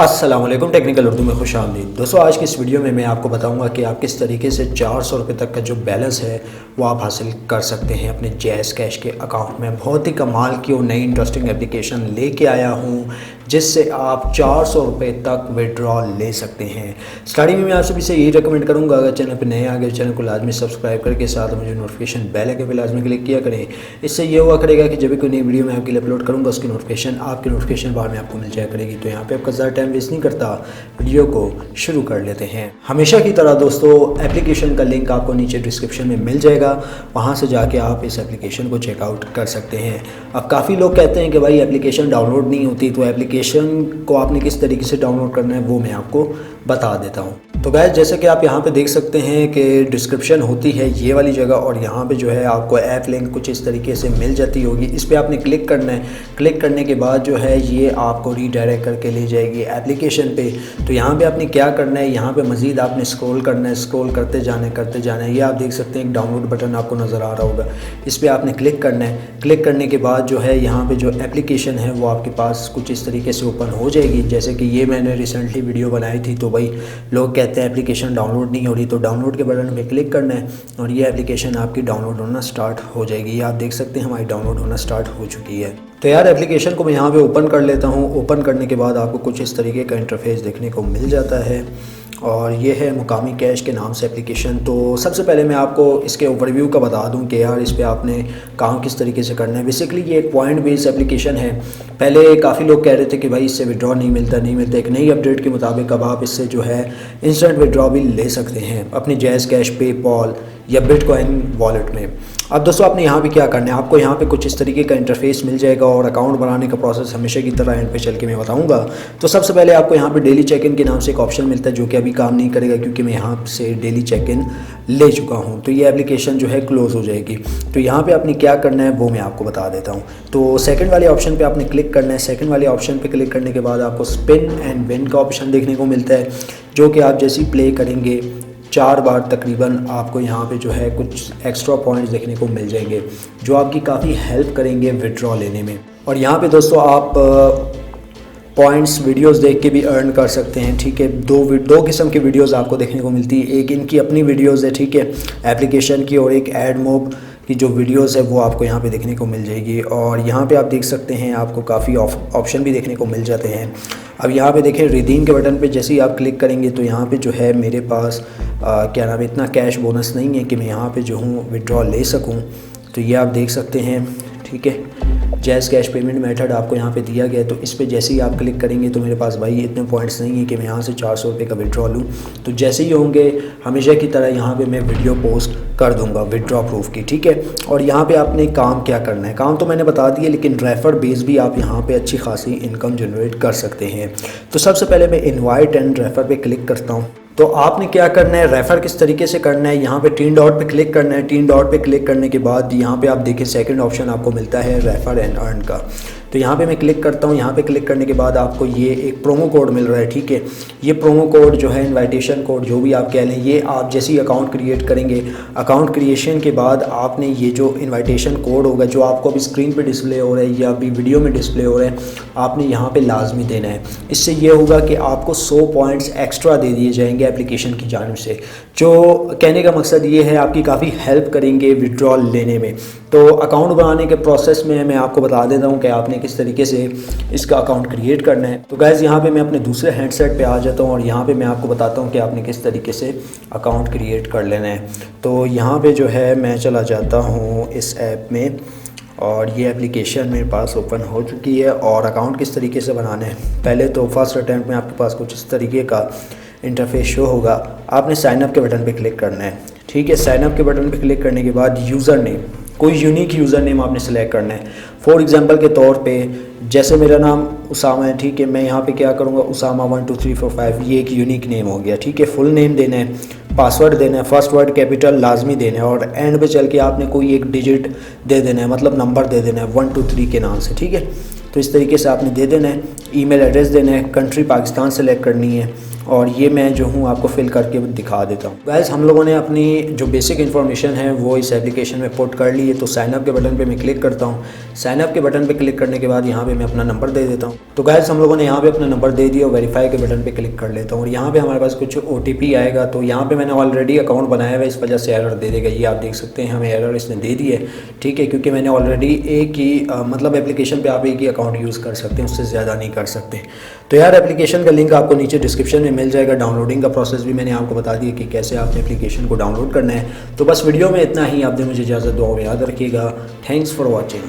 अस्सलाम वालेकुम। टेक्निकल उर्दू में खुश आमदीद। दोस्तों, आज की इस वीडियो में मैं आपको बताऊंगा कि आप किस तरीके से 400 रुपये तक का जो बैलेंस है वो आप हासिल कर सकते हैं अपने जैज़ कैश के अकाउंट में। बहुत ही कमाल की और नई इंटरेस्टिंग एप्लीकेशन लेके आया हूँ जिससे आप 400 रुपये तक विड्रॉल ले सकते हैं। स्टार्टिंग में मैं आप सभी से यही रिकमेंड करूँगा, अगर चैनल पर नए आ गए चैनल को लाजमी सब्सक्राइब करके साथ मुझे नोटिफिकेशन बेल आइकन पे लाजमी क्लिक किया करें। इससे ये हुआ करेगा कि जब भी कोई नई वीडियो मैं आपके लिए अपलोड करूँगा उसकी नोटिफिकेशन आपके नोटिफिकेशन बार में आपको मिल जाया करेगी। तो यहाँ पे आपका ज़्यादा टाइम वेस्ट नहीं करता, वीडियो को शुरू कर लेते हैं। हमेशा की तरह दोस्तों, एप्लीकेशन का लिंक आपको नीचे डिस्क्रिप्शन में मिल जाएगा, वहाँ से जाके आप इस एप्लीकेशन को चेकआउट कर सकते हैं। अब काफ़ी लोग कहते हैं कि भाई एप्लीकेशन डाउनलोड नहीं होती, तो एप्लीकेशन को आपने किस तरीके से डाउनलोड करना है वो मैं आपको बता देता हूँ। तो गाइस, जैसे कि आप यहाँ पे देख सकते हैं कि डिस्क्रिप्शन होती है ये वाली जगह, और यहाँ पे जो है आपको ऐप लिंक कुछ इस तरीके से मिल जाती होगी। इस पर आपने क्लिक करना है। क्लिक करने के बाद जो है ये आपको रीडायरेक्ट करके ले जाएगी एप्लीकेशन पे। तो यहाँ पे आपने क्या करना है, यहाँ पे मज़ीद आपने स्क्रॉल करना है, स्क्रॉल करते जाना है। ये आप देख सकते हैं एक डाउनलोड बटन आपको नज़र आ रहा होगा, इस पर आपने क्लिक करना है। क्लिक करने के बाद जो है यहाँ पे जो एप्लीकेशन है वो आपके पास कुछ इस तरीके से ओपन हो जाएगी। जैसे कि ये मैंने रिसेंटली वीडियो बनाई थी, तो भाई लोग कहते हैं एप्लीकेशन डाउनलोड नहीं हो रही, तो डाउनलोड के बटन पे क्लिक करना है और ये एप्लीकेशन आपकी डाउनलोड होना स्टार्ट हो जाएगी। ये आप देख सकते हैं हमारी डाउनलोड होना स्टार्ट हो चुकी है। तो यार एप्लीकेशन को मैं यहाँ पे ओपन कर लेता हूँ। ओपन करने के बाद आपको कुछ इस तरीके का इंटरफेस देखने को मिल जाता है, और ये है मुकामी कैश के नाम से एप्लीकेशन। तो सबसे पहले मैं आपको इसके ओवरव्यू का बता दूं कि यार इस पर आपने काम किस तरीके से करना है। बेसिकली ये एक पॉइंट बेस्ड एप्लीकेशन है। पहले काफ़ी लोग कह रहे थे कि भाई इससे विड्रॉ नहीं मिलता। एक नई अपडेट के मुताबिक अब आप इससे जो है इंस्टेंट विड्रॉ भी ले सकते हैं अपने जैज़ कैश, पेपॉल या बिटकॉइन वॉलेट में। अब दोस्तों, आपने यहाँ पे क्या करना है, आपको यहाँ पे कुछ इस तरीके का इंटरफेस मिल जाएगा, और अकाउंट बनाने का प्रोसेस हमेशा की तरह एंड पे चल के मैं बताऊँगा। तो सबसे पहले आपको यहाँ पे डेली चेक इन के नाम से एक ऑप्शन मिलता है, जो कि अभी काम नहीं करेगा क्योंकि मैं यहाँ से डेली चेक इन ले चुका हूँ। तो ये एप्लीकेशन जो है क्लोज़ हो जाएगी। तो यहाँ पर आपने क्या करना है वो मैं आपको बता देता हूँ। तो सेकेंड वाले ऑप्शन पर आपने क्लिक करना है। सेकेंड वाले ऑप्शन पर क्लिक करने के बाद आपको स्पिन एंड विन का ऑप्शन देखने को मिलता है, जो कि आप जैसे ही प्ले करेंगे 4 बार तकरीबन आपको यहाँ पे जो है कुछ एक्स्ट्रा पॉइंट्स देखने को मिल जाएंगे, जो आपकी काफ़ी हेल्प करेंगे विड्रॉ लेने में। और यहाँ पे दोस्तों आप पॉइंट्स वीडियोस देख के भी अर्न कर सकते हैं। ठीक है, दो किस्म की वीडियोस आपको देखने को मिलती है। एक इनकी अपनी वीडियोस है, ठीक है, एप्लीकेशन की, और एक एड मोब की जो वीडियोस है वो आपको यहाँ पे देखने को मिल जाएगी। और यहाँ पे आप देख सकते हैं आपको काफ़ी ऑप्शन भी देखने को मिल जाते हैं। अब यहाँ पे देखें रिडीम के बटन पे जैसे ही आप क्लिक करेंगे तो यहाँ पे जो है मेरे पास क्या नाम है, इतना कैश बोनस नहीं है कि मैं यहाँ पे जो हूँ विड्रॉ ले सकूँ। तो ये आप देख सकते हैं, ठीक है, जैज़ कैश पेमेंट मेथड आपको यहाँ पे दिया गया है। तो इस पे जैसे ही आप क्लिक करेंगे तो मेरे पास भाई इतने पॉइंट्स नहीं है कि मैं यहाँ से 400 रुपये का विड्रॉ लूँ। तो जैसे ही होंगे हमेशा की तरह यहाँ पे मैं वीडियो पोस्ट कर दूंगा विड्रॉ प्रूफ की, ठीक है। और यहाँ पे आपने काम क्या करना है, काम तो मैंने बता दिया, लेकिन रेफर बेस भी आप यहाँ पे अच्छी खासी इनकम जनरेट कर सकते हैं। तो सबसे पहले मैं इनवाइट एंड रेफर पे क्लिक करता हूँ। तो आपने क्या करना है, रेफ़र किस तरीके से करना है, यहाँ पे 3 डॉट पे क्लिक करना है। 3 डॉट पे क्लिक करने के बाद यहाँ पे आप देखिए सेकंड ऑप्शन आपको मिलता है रेफ़र एंड अर्न का। तो यहाँ पे मैं क्लिक करता हूँ। यहाँ पे क्लिक करने के बाद आपको ये एक प्रोमो कोड मिल रहा है, ठीक है। ये प्रोमो कोड जो है, इनविटेशन कोड जो भी आप कह लें, ये आप जैसे ही अकाउंट क्रिएट करेंगे, अकाउंट क्रिएशन के बाद आपने ये जो इन्विटेशन कोड होगा जो आपको अभी स्क्रीन पर डिस्प्ले हो रहा है या अभी वीडियो में डिस्प्ले हो रहा है, आपने यहाँ पर लाजमी देना है। इससे ये होगा कि आपको 100 पॉइंट्स एक्स्ट्रा दे दिए जाएंगे एप्लीकेशन की जानिब से। जो कहने का मकसद ये है आपकी काफ़ी हेल्प करेंगे विड्रॉल लेने में। तो अकाउंट बनाने के प्रोसेस में मैं आपको बता देता हूँ कि आपने किस तरीके से इसका अकाउंट क्रिएट करना है। तो गाइज़, यहाँ पे मैं अपने दूसरे हैंडसेट पे आ जाता हूँ और यहाँ पे मैं आपको बताता हूँ कि आपने किस तरीके से अकाउंट क्रिएट कर लेना है। तो यहाँ पे जो है मैं चला जाता हूँ इस ऐप में, और ये एप्लीकेशन मेरे पास ओपन हो चुकी है। और अकाउंट किस तरीके से बनाना है, पहले तो फर्स्ट अटैम्प्ट में आपके पास कुछ इस तरीके का इंटरफेस शो होगा। आपने साइन अप के बटन पे क्लिक करना है, ठीक है। साइन अप के बटन पे क्लिक करने के बाद यूज़र नेम, कोई यूनिक यूज़र नेम आपने सेलेक्ट करना है। फॉर एग्जांपल के तौर पे जैसे मेरा नाम उसामा है, ठीक है, मैं यहाँ पे क्या करूँगा, उसामा 1 2 3 4 5, ये एक यूनिक नेम हो गया, ठीक है। फुल नेम देना है, पासवर्ड देना है, फर्स्ट वर्ड कैपिटल लाजमी देना है, और एंड पे चल के आपने कोई एक डिजिट दे देना है, मतलब नंबर दे देना है 1 2 3 के नाम से, ठीक है। तो इस तरीके से आपने दे देना है। ईमेल एड्रेस देना है, कंट्री पाकिस्तान सेलेक्ट करनी है, और ये मैं जो हूँ आपको फिल करके दिखा देता हूँ। गाइस हम लोगों ने अपनी जो बेसिक इन्फॉर्मेशन है वो इस एप्लीकेशन में पुट कर ली है। तो साइन अप के बटन पे मैं क्लिक करता हूँ। साइन अप के बटन पे क्लिक करने के बाद यहाँ पे मैं अपना नंबर दे देता हूँ। तो गाइस हम लोगों ने यहाँ पे अपना नंबर दे दिया और वेरीफाई के बटन पे क्लिक कर लेता हूँ और यहाँ पे हमारे पास कुछ OTP आएगा। तो यहाँ पे मैंने ऑलरेडी अकाउंट बनाया हुआ है, इस वजह से एरर दे देगा। ये आप देख सकते हैं हमें एरर इसने दे दी है, ठीक है, क्योंकि मैंने ऑलरेडी एक ही मतलब एप्लीकेशन पे आप एक ही अकाउंट यूज़ कर सकते हैं, उससे ज़्यादा नहीं कर सकते। तो यार एप्लीकेशन का लिंक आपको नीचे डिस्क्रिप्शन में मिल जाएगा। डाउनलोडिंग का प्रोसेस भी मैंने आपको बता दिया कि कैसे आपने एप्लीकेशन को डाउनलोड करना है। तो बस वीडियो में इतना ही। आपने मुझे इजाज़त दो, याद रखिएगा। Thanks for watching.